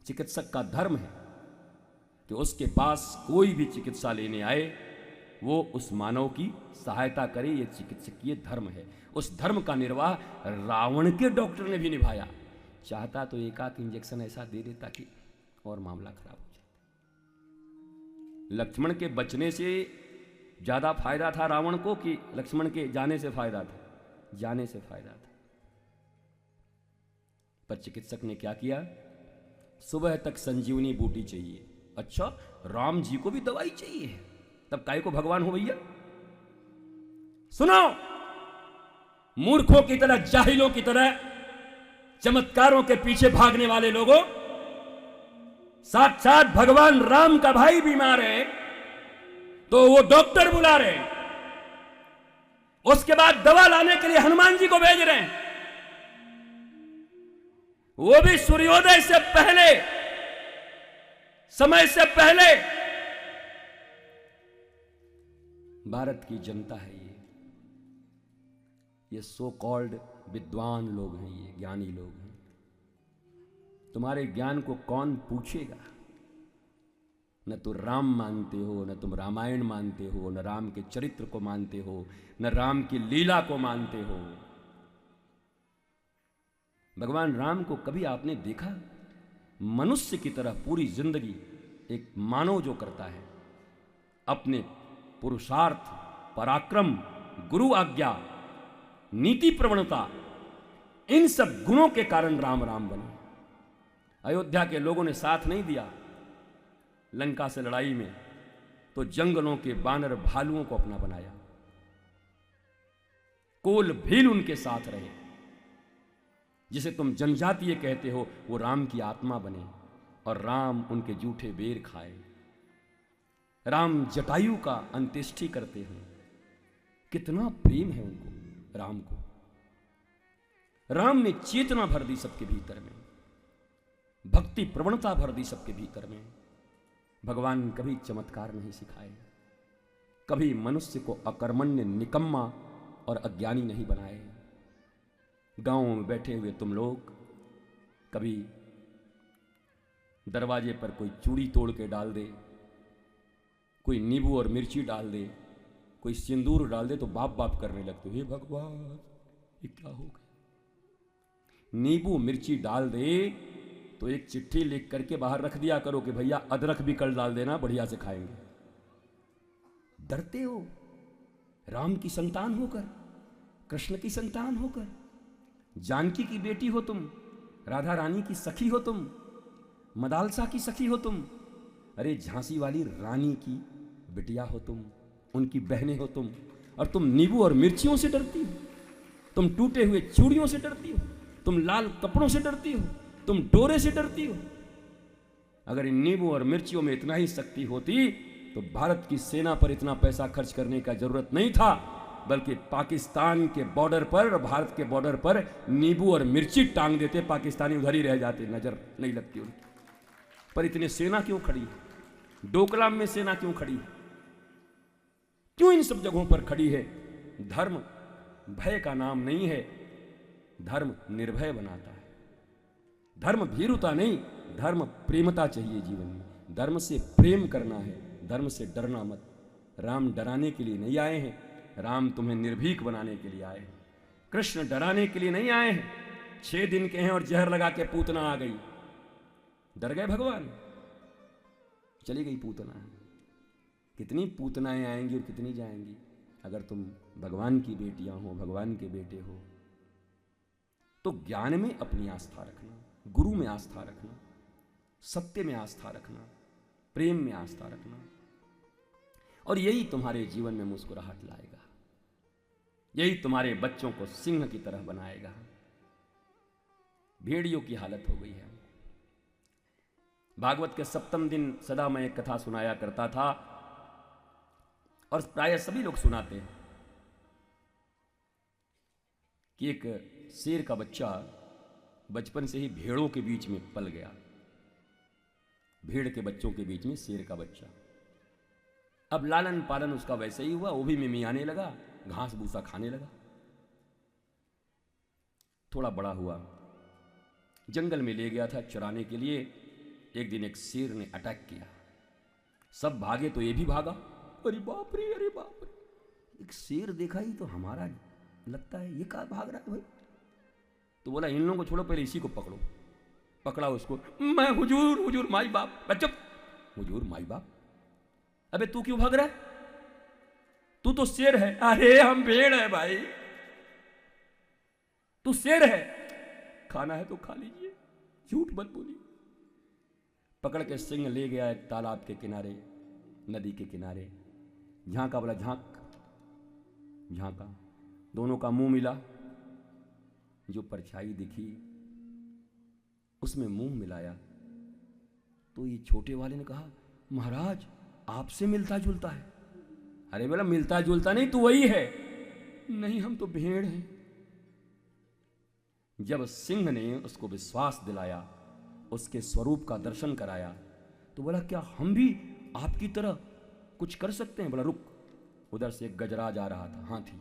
चिकित्सक का धर्म है कि उसके पास कोई भी चिकित्सा लेने आए वो उस मानव की सहायता करे। ये चिकित्सकीय धर्म है। उस धर्म का निर्वाह रावण के डॉक्टर ने भी निभाया। चाहता तो एक आध इंजेक्शन ऐसा दे देता कि और मामला खराब हो जाता। लक्ष्मण के बचने से ज्यादा फायदा था रावण को कि लक्ष्मण के जाने से फायदा था? जाने से फायदा था। पर चिकित्सक ने क्या किया? सुबह तक संजीवनी बूटी चाहिए। अच्छा, राम जी को भी दवाई चाहिए, तब काय को भगवान हो भैया? सुनो, मूर्खों की तरह, जाहिलों की तरह, चमत्कारों के पीछे भागने वाले लोगों, साक्षात भगवान राम का भाई बीमार है तो वो डॉक्टर बुला रहे हैं, उसके बाद दवा लाने के लिए हनुमान जी को भेज रहे हैं, वो भी सूर्योदय से पहले, समय से पहले। भारत की जनता है ये सो कॉल्ड विद्वान लोग हैं, ये ज्ञानी लोग हैं। तुम्हारे ज्ञान को कौन पूछेगा? न तो राम मानते हो, न तुम रामायण मानते हो, न राम के चरित्र को मानते हो, न राम की लीला को मानते हो। भगवान राम को कभी आपने देखा? मनुष्य की तरह पूरी जिंदगी एक मानव जो करता है, अपने पुरुषार्थ, पराक्रम, गुरु आज्ञा, नीति प्रवणता, इन सब गुणों के कारण राम राम बने। अयोध्या के लोगों ने साथ नहीं दिया लंका से लड़ाई में, तो जंगलों के बानर भालुओं को अपना बनाया। कोल भील उनके साथ रहे। जिसे तुम जनजातीय कहते हो वो राम की आत्मा बने और राम उनके जूठे बेर खाए। राम जटायु का अंत्येष्टि करते हैं। कितना प्रेम है उनको, राम को। राम ने चेतना भर दी सबके भीतर में, भक्ति प्रवणता भर दी सबके भीतर में। भगवान कभी चमत्कार नहीं सिखाए, कभी मनुष्य को अकर्मण्य, निकम्मा और अज्ञानी नहीं बनाए। गांव में बैठे हुए तुम लोग कभी दरवाजे पर कोई चूड़ी तोड़ के डाल दे, कोई नींबू और मिर्ची डाल दे, कोई सिंदूर डाल दे तो बाप बाप करने लगते हो, हे भगवान ये क्या हो गया। नींबू मिर्ची डाल दे तो एक चिट्ठी लिख करके बाहर रख दिया करो कि भैया अदरक भी कल डाल देना, बढ़िया से खाएंगे। डरते हो राम की संतान होकर, कृष्ण की संतान होकर, जानकी की बेटी हो तुम, राधा रानी की सखी हो तुम, मदालसा की सखी हो तुम, अरे झांसी वाली रानी की बिटिया हो तुम, उनकी बहनें हो तुम, और तुम नींबू और मिर्चियों से डरती हो, तुम टूटे हुए चूड़ियों से डरती हो, तुम लाल कपड़ों से डरती हो, तुम डोरे से डरती हो। अगर इन नींबू और मिर्चियों में इतना ही शक्ति होती तो भारत की सेना पर इतना पैसा खर्च करने का जरूरत नहीं था, बल्कि पाकिस्तान के बॉर्डर पर और भारत के बॉर्डर पर नींबू और मिर्ची टांग देते, पाकिस्तानी उधर ही रह जाते, नजर नहीं लगती उनकी। पर इतनी सेना क्यों खड़ी है? डोकलाम में सेना क्यों खड़ी है? क्यों इन सब जगहों पर खड़ी है? धर्म भय का नाम नहीं है, धर्म निर्भय बनाता है। धर्म भीरुता नहीं, धर्म प्रेमता चाहिए जीवन में। धर्म से प्रेम करना है, धर्म से डरना मत। राम डराने के लिए नहीं आए हैं, राम तुम्हें निर्भीक बनाने के लिए आए हैं। कृष्ण डराने के लिए नहीं आए हैं। 6 दिन के हैं और जहर लगा के पूतना आ गई, डर गए भगवान, चली गई पूतना। कितनी पूतनाएं आएंगी और कितनी जाएंगी। अगर तुम भगवान की बेटियां हो, भगवान के बेटे हो, तो ज्ञान में अपनी आस्था रखना, गुरु में आस्था रखना, सत्य में आस्था रखना, प्रेम में आस्था रखना, और यही तुम्हारे जीवन में मुस्कुराहट लाएगा, यही तुम्हारे बच्चों को सिंह की तरह बनाएगा। भेड़ियों की हालत हो गई है। भागवत के 7वें दिन सदा मैं एक कथा सुनाया करता था, और प्राय सभी लोग सुनाते हैं, कि एक शेर का बच्चा बचपन से ही भेड़ों के बीच में पल गया। भेड़ के बच्चों के बीच में शेर का बच्चा। अब लालन पालन उसका वैसे ही हुआ, वो भी मिमियाने लगा, घास भूसा खाने लगा। थोड़ा बड़ा हुआ, जंगल में ले गया था चराने के लिए, एक दिन एक शेर ने अटैक किया, सब भागे तो ये भी भागा। अरे बाप रे, अरे बाप रे, एक शेर देखा ही तो हमारा लगता है ये कहाँ भाग रहा है भाई। तो बोला इन लोगों को छोड़ो, पहले इसी को पकड़ो। पकड़ा उसको, मैं हुजूर हुजूर माई बाप। चुप, हुजूर माई बाप, अबे तू क्यों भाग रहा है, तू तो शेर है। अरे हम भेड़ है भाई, तू शेर है, खाना है तो खा लीजिए, झूठ मत बोलिए। पकड़ के सिंह ले गया एक तालाब के किनारे, नदी के किनारे, झांका, बोला झांक, झांका, दोनों का मुंह मिला, जो परछाई दिखी उसमें मुंह मिलाया। तो ये छोटे वाले ने कहा महाराज आपसे मिलता जुलता है। अरे बोला मिलता जुलता नहीं, तू वही है। नहीं हम तो भेड़ हैं। जब सिंह ने उसको विश्वास दिलाया, उसके स्वरूप का दर्शन कराया, तो बोला क्या हम भी आपकी तरह कुछ कर सकते हैं। बोला रुक, उधर से एक गजराज आ रहा था, हाथी,